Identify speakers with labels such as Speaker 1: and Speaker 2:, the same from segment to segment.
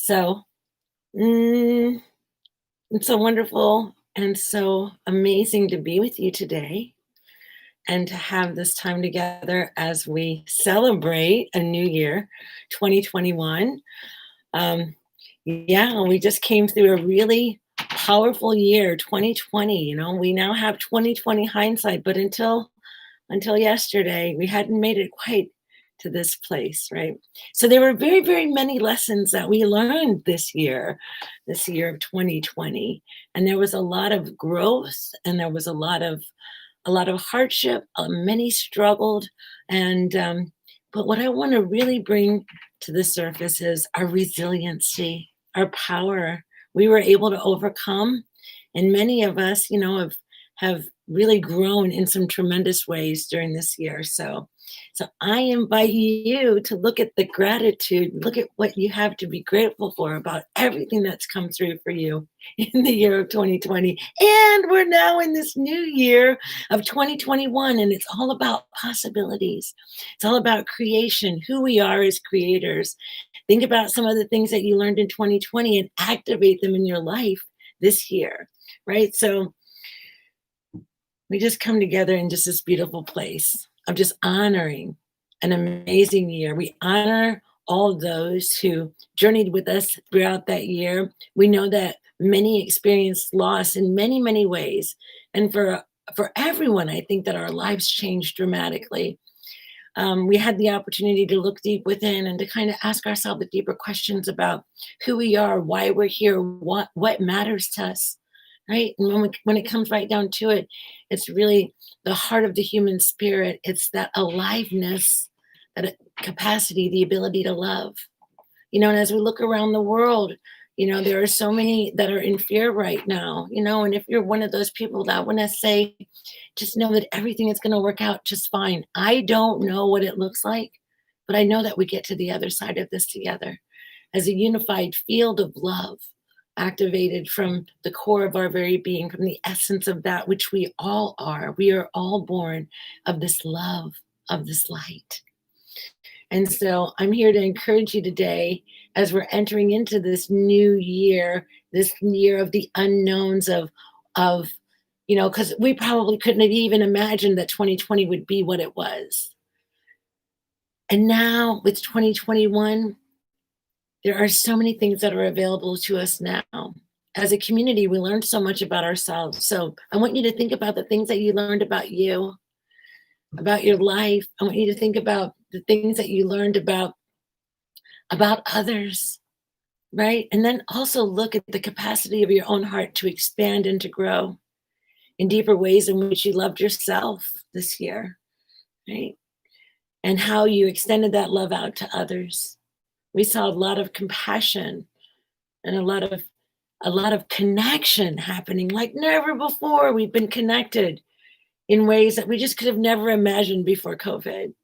Speaker 1: So, mm, it's so wonderful and so amazing to be with you today and to have this time together as we celebrate a new year, 2021. Um, yeah, we just came through a really powerful year, 2020. We now have 2020 hindsight, but until yesterday, we hadn't made it quite to this place, right? So there were very, very many lessons that we learned this year of 2020, and there was a lot of growth, and there was a lot of hardship. Many struggled, and but what I want to really bring to the surface is our resiliency, our power. We were able to overcome, and many of us, have really grown in some tremendous ways during this year. So I invite you to look at the gratitude, look at what you have to be grateful for about everything that's come through for you in the year of 2020. And we're now in this new year of 2021, and it's all about possibilities. It's all about creation, who we are as creators. Think about some of the things that you learned in 2020 and activate them in your life this year, right? So we just come together in just this beautiful place of just honoring an amazing year. We honor all those who journeyed with us throughout that year. We know that many experienced loss in many, many ways. And for everyone, I think that our lives changed dramatically. We had the opportunity to look deep within and to kind of ask ourselves the deeper questions about who we are, why we're here, what matters to us, right? And when it comes right down to it, it's really the heart of the human spirit. It's that aliveness, that capacity, the ability to love. And as we look around the world, there are so many that are in fear right now, and if you're one of those people that want to say, just know that everything is going to work out just fine. I don't know what it looks like, but I know that we get to the other side of this together as a unified field of love, activated from the core of our very being, from the essence of that which we all are. We are all born of this love, of this light. And so I'm here to encourage you today as we're entering into this year of the unknowns of because we probably couldn't have even imagined that 2020 would be what it was. And now with 2021, there are so many things that are available to us now. As a community, we learned so much about ourselves. So I want you to think about the things that you learned about you, about your life. I want you to think about the things that you learned about others, right? And then also look at the capacity of your own heart to expand and to grow in deeper ways in which you loved yourself this year, right? And how you extended that love out to others. We saw a lot of compassion and a lot of connection happening like never before. We've been connected in ways that we just could have never imagined before COVID.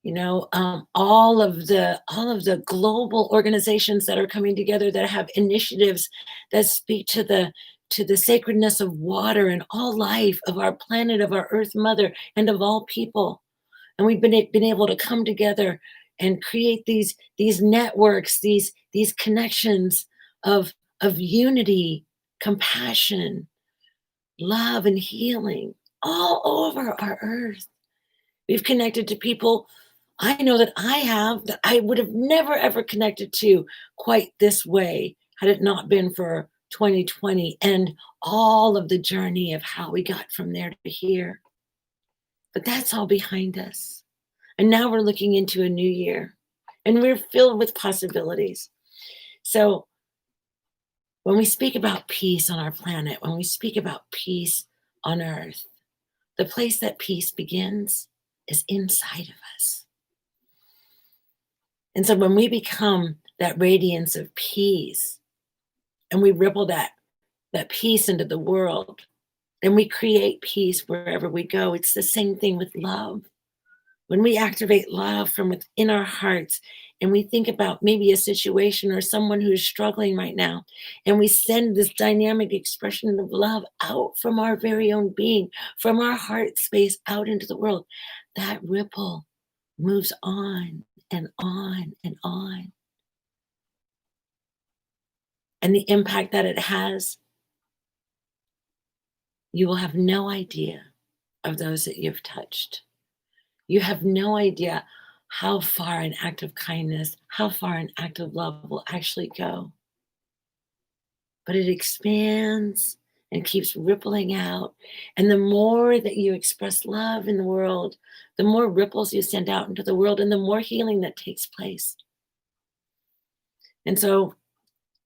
Speaker 1: All of the global organizations that are coming together that have initiatives that speak to the sacredness of water and all life, of our planet, of our Earth Mother, and of all people. And we've been able to come together and create these networks, these connections of unity, compassion, love, and healing all over our Earth. We've connected to people I know that I have, that I would have never ever connected to quite this way had it not been for 2020 and all of the journey of how we got from there to here. But that's all behind us. And now we're looking into a new year and we're filled with possibilities. So when we speak about peace on our planet, when we speak about peace on Earth, the place that peace begins is inside of us. And so when we become that radiance of peace and we ripple that peace into the world and we create peace wherever we go, it's the same thing with love. When we activate love from within our hearts and we think about maybe a situation or someone who is struggling right now, and we send this dynamic expression of love out from our very own being, from our heart space out into the world, that ripple moves on and on and on. and the impact that it has, you will have no idea of those that you've touched. You have no idea how far an act of kindness, how far an act of love will actually go. But it expands and keeps rippling out. And the more that you express love in the world, the more ripples you send out into the world and the more healing that takes place. And so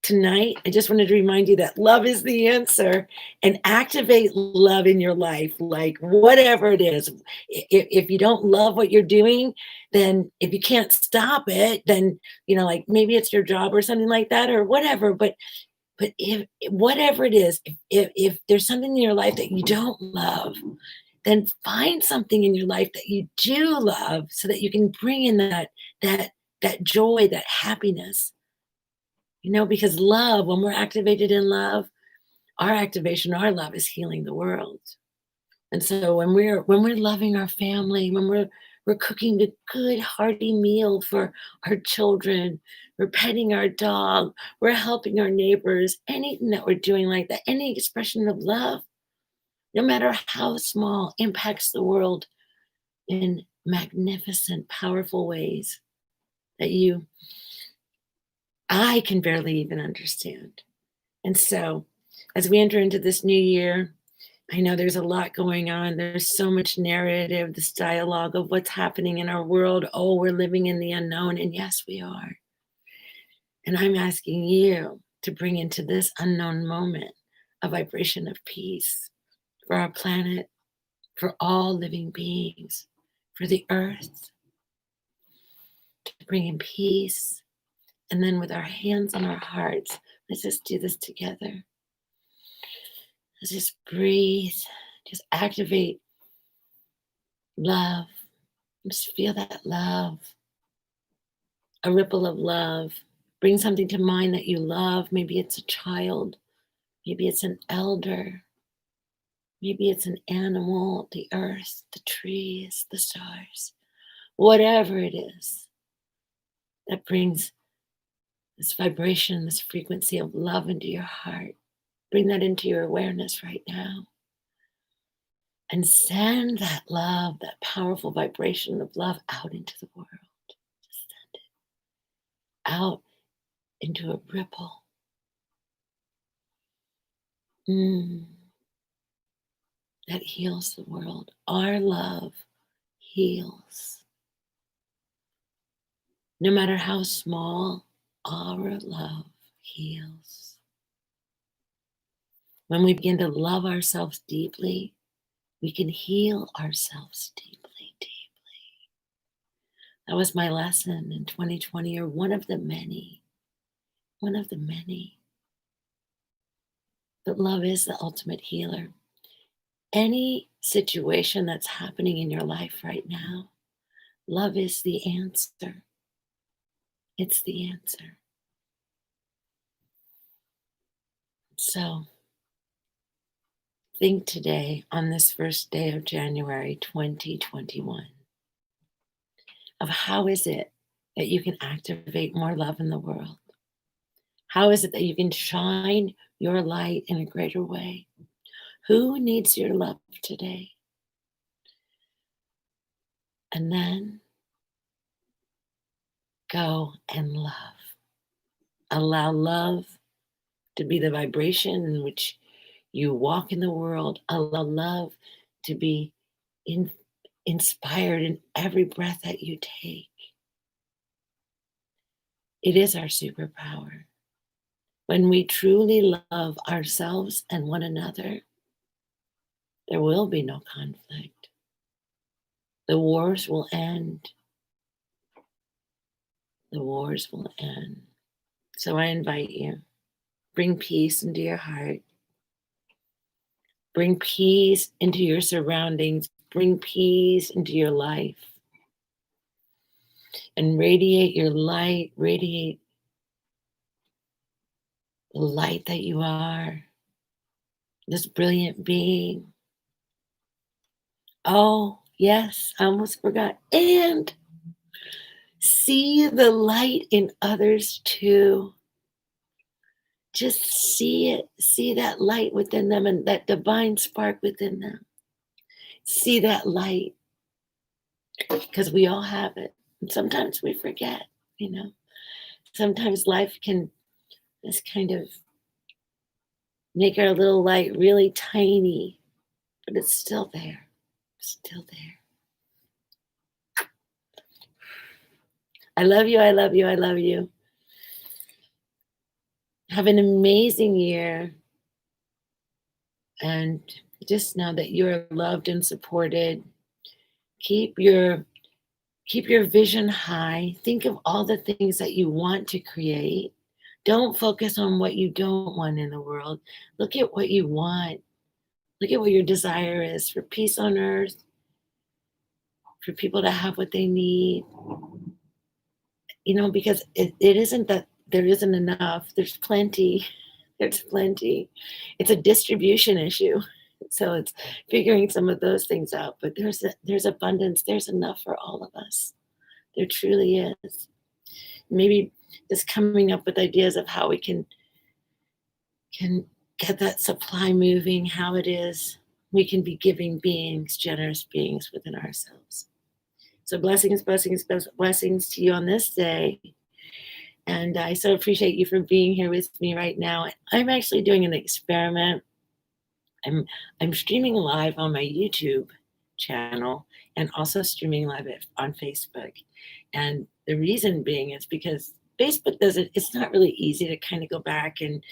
Speaker 1: tonight, I just wanted to remind you that love is the answer and activate love in your life, like whatever it is. If you don't love what you're doing, then if you can't stop it, then, like maybe it's your job or something like that or whatever. But if whatever it is, if there's something in your life that you don't love, then find something in your life that you do love so that you can bring in that that joy, that happiness. Because love, when we're activated in love, our activation, our love is healing the world. And so when we're loving our family, when we're cooking a good hearty meal for our children, we're petting our dog, we're helping our neighbors, anything that we're doing like that, any expression of love, no matter how small, impacts the world in magnificent, powerful ways that I can barely even understand. And so, as we enter into this new year, I know there's a lot going on. There's so much narrative, this dialogue of what's happening in our world. Oh, we're living in the unknown. And yes, we are. And I'm asking you to bring into this unknown moment a vibration of peace for our planet, for all living beings, for the earth, to bring in peace. And then with our hands on our hearts, let's just do this together. Let's just breathe, just activate love. Just feel that love, a ripple of love. Bring something to mind that you love. Maybe it's a child, maybe it's an elder, maybe it's an animal, the earth, the trees, the stars, whatever it is that brings this vibration, this frequency of love into your heart. Bring that into your awareness right now. And send that love, that powerful vibration of love out into the world. Just send it out into a ripple. That heals the world. Our love heals. No matter how small, our love heals. When we begin to love ourselves deeply, we can heal ourselves deeply, deeply. That was my lesson in 2020, or one of the many. One of the many. But love is the ultimate healer. Any situation that's happening in your life right now, love is the answer. It's the answer. So, think today, on this first day of January 2021, of how is it that you can activate more love in the world? How is it that you can shine your light in a greater way? Who needs your love today? And then go and love. Allow love to be the vibration in which you walk in the world. Allow love to be inspired in every breath that you take. It is our superpower. When we truly love ourselves and one another, there will be no conflict. The wars will end. The wars will end. So I invite you, bring peace into your heart. Bring peace into your surroundings. Bring peace into your life. And radiate your light, radiate the light that you are, this brilliant being. Oh, yes, I almost forgot. And see the light in others too. just see it, see that light within them and that divine spark within them. See that light because we all have it. And sometimes we forget, you know. Sometimes life can just kind of make our little light really tiny, but it's still there. Still there. I love you. I love you. I love you. Have an amazing year. And just know that you're loved and supported. Keep your keep your vision high. Think of all the things that you want to create. Don't focus on what you don't want in the world. Look at what you want. Look at what your desire is for peace on earth, for people to have what they need. Because it isn't that there isn't enough. There's plenty. There's plenty. It's a distribution issue. So it's figuring some of those things out. But there's abundance. There's enough for all of us. There truly is. Maybe just coming up with ideas of how we can get that supply moving, how it is we can be giving beings, generous beings within ourselves. So blessings, blessings, blessings to you on this day. And I so appreciate you for being here with me right now. I'm actually doing an experiment. I'm streaming live on my YouTube channel and also streaming live on Facebook. And the reason being is because Facebook doesn't, it's not really easy to kind of go back and,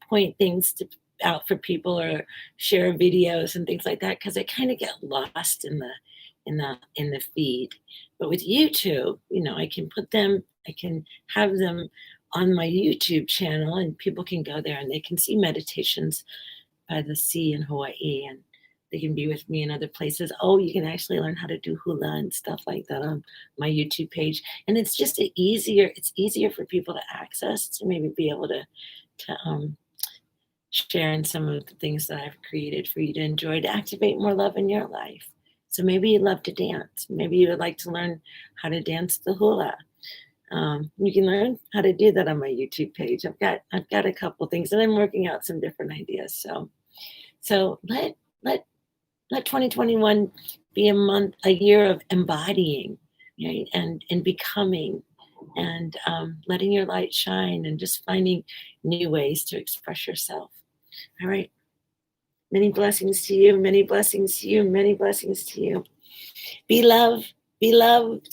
Speaker 1: point things out for people or share videos and things like that because they kind of get lost in the feed. But with YouTube, I can I can have them on my YouTube channel and people can go there and they can see meditations by the sea in Hawaii, and they can be with me in other places. Oh, you can actually learn how to do hula and stuff like that on my YouTube page. And it's just it's easier for people to access to maybe be able to share in some of the things that I've created for you to enjoy to activate more love in your life. So maybe you love to dance. Maybe you would like to learn how to dance the hula. You can learn how to do that on my YouTube page. I've got a couple things, and I'm working out some different ideas. So let 2021 be a year of embodying, right, and becoming, and letting your light shine, and just finding new ways to express yourself. All right. Many blessings to you. Many blessings to you. Many blessings to you. Be loved, beloved,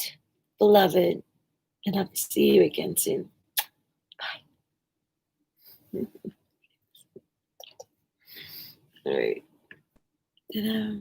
Speaker 1: beloved, and I'll see you again soon. Bye. All right. Ta-da.